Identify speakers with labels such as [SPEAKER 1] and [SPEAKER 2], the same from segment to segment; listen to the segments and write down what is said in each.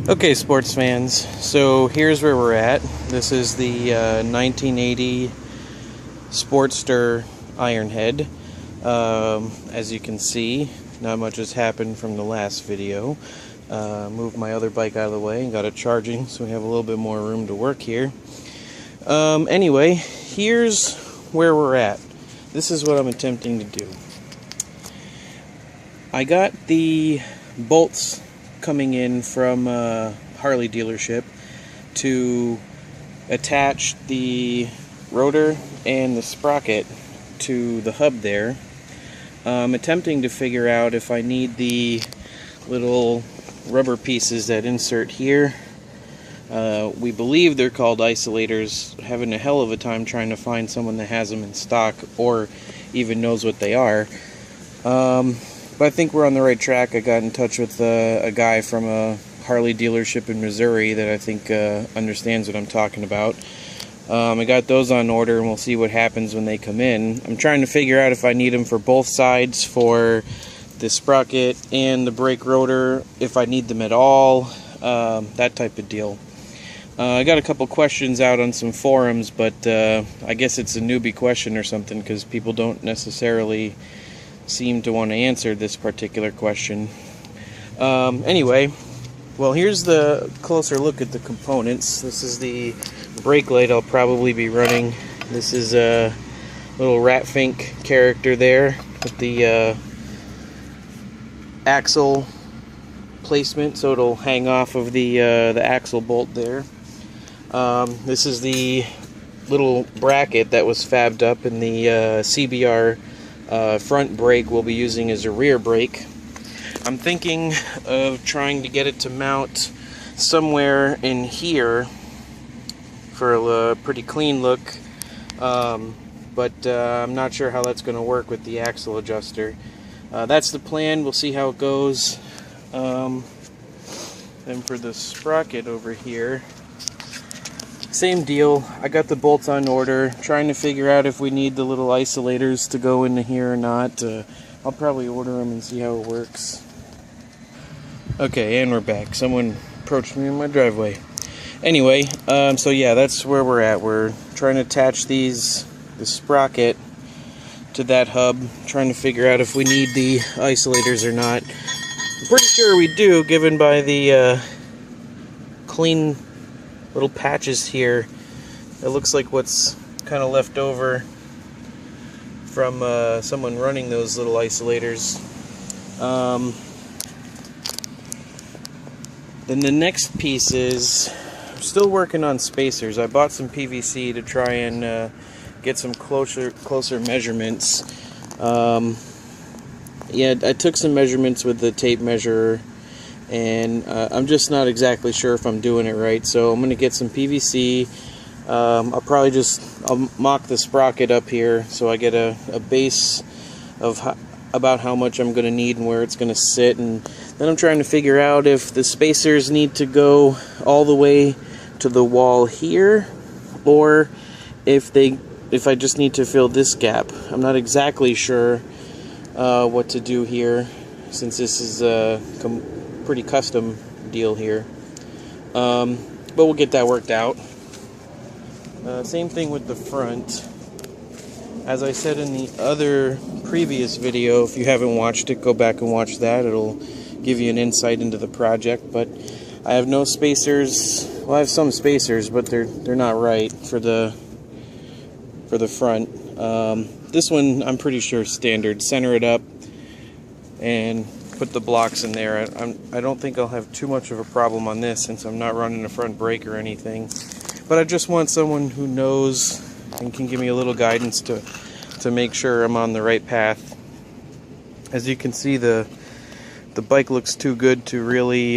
[SPEAKER 1] Okay, sports fans, so here's where we're at. This is the 1980 Sportster Ironhead. As you can see, not much has happened from the last video. Moved my other bike out of the way and got it charging, so we have a little bit more room to work here. Anyway, here's where we're at. This is what I'm attempting to do. I got the bolts coming in from a Harley dealership to attach the rotor and the sprocket to the hub there. I'm attempting to figure out if I need the little rubber pieces that insert here. We believe they're called isolators. Having a hell of a time trying to find someone that has them in stock or even knows what they are. But I think we're on the right track. I got in touch with a guy from a Harley dealership in Missouri that I think understands what I'm talking about. I got those on order, and we'll see what happens when they come in. I'm trying to figure out if I need them for both sides, for the sprocket and the brake rotor, if I need them at all, that type of deal. I got a couple questions out on some forums, but I guess it's a newbie question or something, because people don't necessarily seem to want to answer this particular question. Anyway, well, here's the closer look at the components. This is the brake light I'll probably be running. This is a little Ratfink character there with the axle placement, so it'll hang off of the axle bolt there. This is the little bracket that was fabbed up in the CBR front brake we'll be using as a rear brake. I'm thinking of trying to get it to mount somewhere in here for a pretty clean look, but I'm not sure how that's going to work with the axle adjuster. That's the plan. We'll see how it goes. Then for the sprocket over here, same deal. I got the bolts on order, trying to figure out if we need the little isolators to go into here or not. I'll probably order them and see how it works. Okay, and we're back. Someone approached me in my driveway. Anyway, so yeah, that's where we're at. We're trying to attach the sprocket to that hub, trying to figure out if we need the isolators or not. I'm pretty sure we do, given by the clean little patches here. It looks like what's kind of left over from someone running those little isolators. Then the next piece is, I'm still working on spacers. I bought some PVC to try and get some closer measurements. Yeah, I took some measurements with the tape measure, and I'm just not exactly sure if I'm doing it right, so I'm going to get some PVC. I'll mock the sprocket up here so I get a base of about how much I'm going to need and where it's going to sit, and then I'm trying to figure out if the spacers need to go all the way to the wall here, or if I just need to fill this gap. I'm not exactly sure what to do here, since this is a pretty custom deal here, but we'll get that worked out. Same thing with the front. As I said in the other previous video, if you haven't watched it, go back and watch that. It'll give you an insight into the project. But I have no spacers. Well, I have some spacers, but they're not right for the front. This one I'm pretty sure is standard. Center it up and put the blocks in there. I don't think I'll have too much of a problem on this, since I'm not running a front brake or anything. But I just want someone who knows and can give me a little guidance to make sure I'm on the right path. As you can see, the bike looks too good to really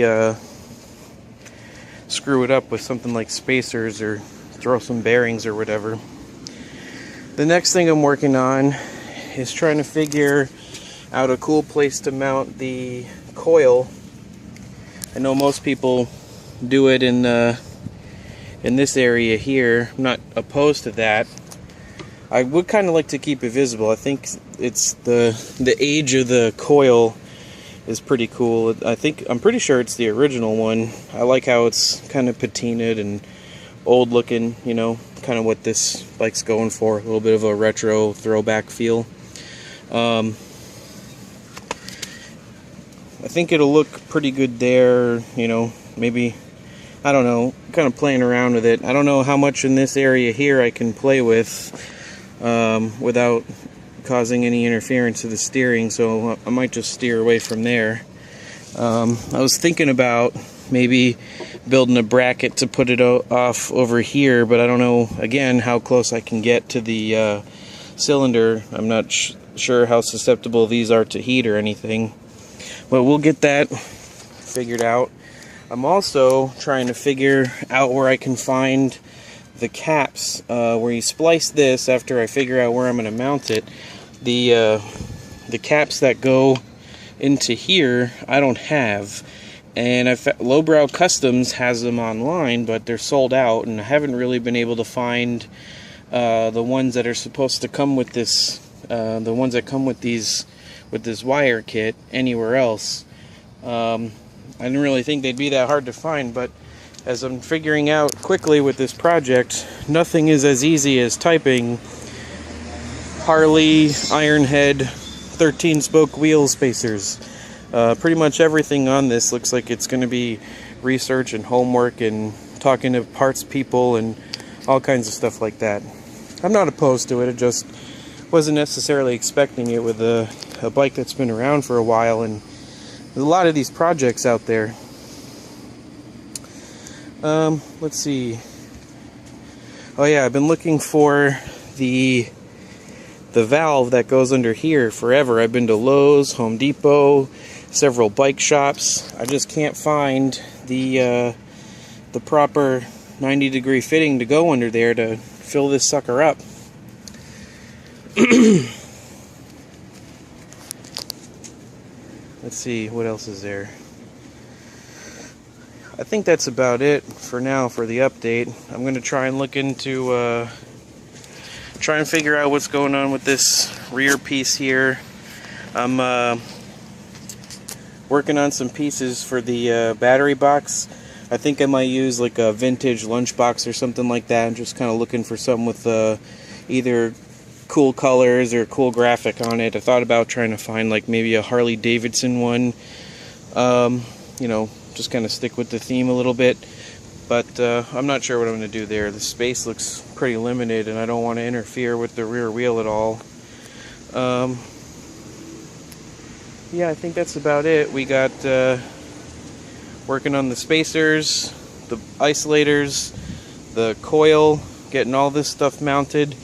[SPEAKER 1] screw it up with something like spacers or throw some bearings or whatever. The next thing I'm working on is trying to figure out a cool place to mount the coil. I know most people do it in this area here. I'm not opposed to that. I would kind of like to keep it visible. I think it's the age of the coil is pretty cool. I'm pretty sure it's the original one. I like how it's kind of patinaed and old looking, you know, kind of what this bike's going for, a little bit of a retro throwback feel. I think it'll look pretty good there, you know, maybe, I don't know, kind of playing around with it. I don't know how much in this area here I can play with without causing any interference to the steering, so I might just steer away from there. I was thinking about maybe building a bracket to put it off over here, but I don't know, again, how close I can get to the cylinder. I'm not sure how susceptible these are to heat or anything, but we'll get that figured out. I'm also trying to figure out where I can find the caps, where you splice this after I figure out where I'm going to mount it. The caps that go into here I don't have, and Lowbrow Customs has them online, but they're sold out, and I haven't really been able to find the ones that are supposed to come with this, the ones that come with this wire kit anywhere else. I didn't really think they'd be that hard to find, but as I'm figuring out quickly with this project, nothing is as easy as typing Harley Ironhead 13-spoke wheel spacers. Pretty much everything on this looks like it's going to be research and homework and talking to parts people and all kinds of stuff like that. I'm not opposed to it, I just wasn't necessarily expecting it with a bike that's been around for a while, and there's a lot of these projects out there. Let's see. Oh yeah, I've been looking for the valve that goes under here forever. I've been to Lowe's, Home Depot, several bike shops. I just can't find the proper 90-degree fitting to go under there to fill this sucker up. Let's see, what else is there? I think that's about it for now for the update. I'm going to try and look into try and figure out what's going on with this rear piece here. I'm working on some pieces for the battery box. I think I might use like a vintage lunchbox or something like that. I'm just kind of looking for something with either cool colors or cool graphic on it. I thought about trying to find like maybe a Harley Davidson one. You know, just kind of stick with the theme a little bit. But I'm not sure what I'm going to do there. The space looks pretty limited, and I don't want to interfere with the rear wheel at all. Yeah, I think that's about it. We got working on the spacers, the isolators, the coil, getting all this stuff mounted,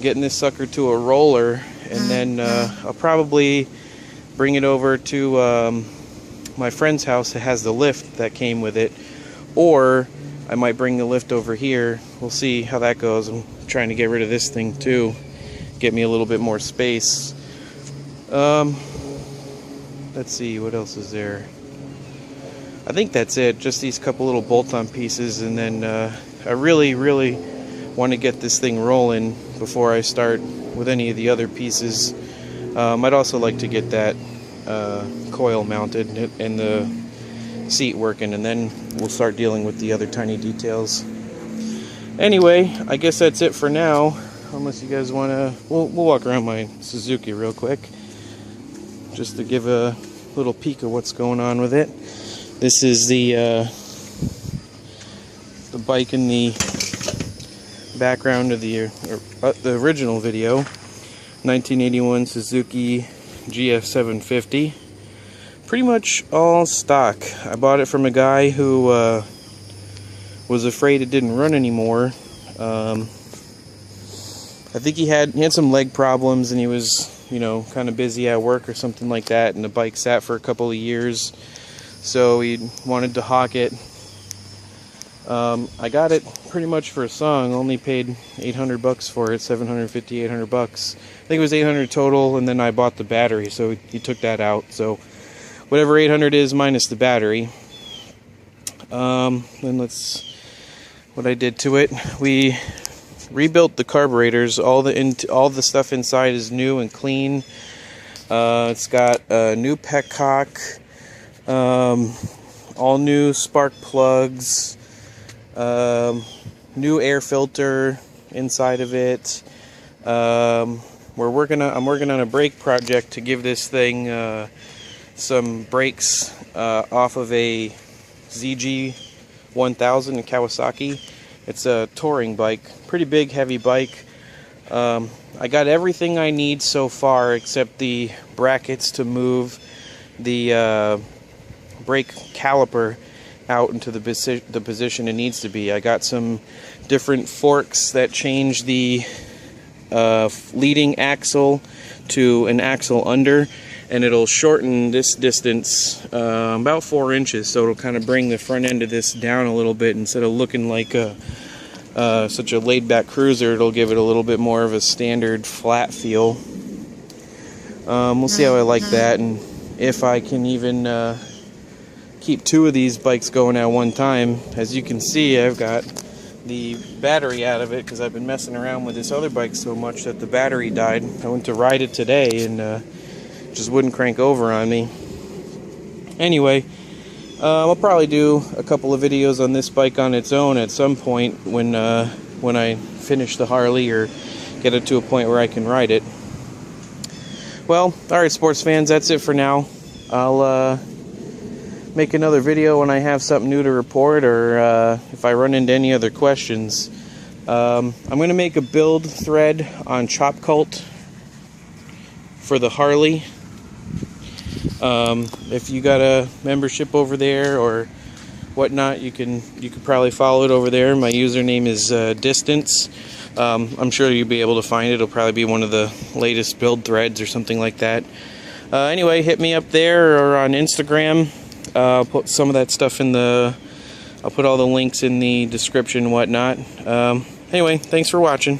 [SPEAKER 1] getting this sucker to a roller, and then I'll probably bring it over to my friend's house that has the lift that came with it, or I might bring the lift over here. We'll see how that goes. I'm trying to get rid of this thing too, get me a little bit more space. Let's see, what else is there? I think that's it, just these couple little bolt-on pieces, and then I really want to get this thing rolling before I start with any of the other pieces. I'd also like to get that coil mounted and the seat working, and then we'll start dealing with the other tiny details. Anyway, I guess that's it for now, unless you guys want to... We'll walk around my Suzuki real quick, just to give a little peek of what's going on with it. This is the bike in the background of the original video, 1981 Suzuki GS750. Pretty much all stock. I bought it from a guy who was afraid it didn't run anymore. I think he had some leg problems, and he was, you know, kind of busy at work or something like that, and the bike sat for a couple of years, so he wanted to hawk it. I got it pretty much for a song, only paid $800 for it, $750, $800. I think it was $800 total, and then I bought the battery, so he took that out. So whatever $800 is minus the battery. Then what I did to it, we rebuilt the carburetors. All the stuff inside is new and clean. It's got a new petcock, All new spark plugs, new air filter inside of it. I'm working on a brake project to give this thing some brakes off of a ZG1000 in Kawasaki. It's a touring bike, pretty big, heavy bike. I got everything I need so far except the brackets to move the brake caliper out into the position it needs to be. I got some different forks that change the leading axle to an axle under, and it'll shorten this distance about 4 inches, so it'll kind of bring the front end of this down a little bit. Instead of looking like such a laid-back cruiser, it'll give it a little bit more of a standard flat feel. We'll see how I like that, and if I can even keep 2 of these bikes going at one time. As you can see, I've got the battery out of it because I've been messing around with this other bike so much that the battery died. I went to ride it today and just wouldn't crank over on me. Anyway, I'll probably do a couple of videos on this bike on its own at some point when I finish the Harley or get it to a point where I can ride it. Well, alright sports fans, that's it for now. I'll make another video when I have something new to report, or if I run into any other questions. I'm going to make a build thread on Chop Cult for the Harley. If you got a membership over there or whatnot, you could probably follow it over there. My username is Distance. I'm sure you'll be able to find it. It'll probably be one of the latest build threads or something like that. Anyway, hit me up there or on Instagram. I'll put some of that stuff I'll put all the links in the description and whatnot. Anyway, thanks for watching.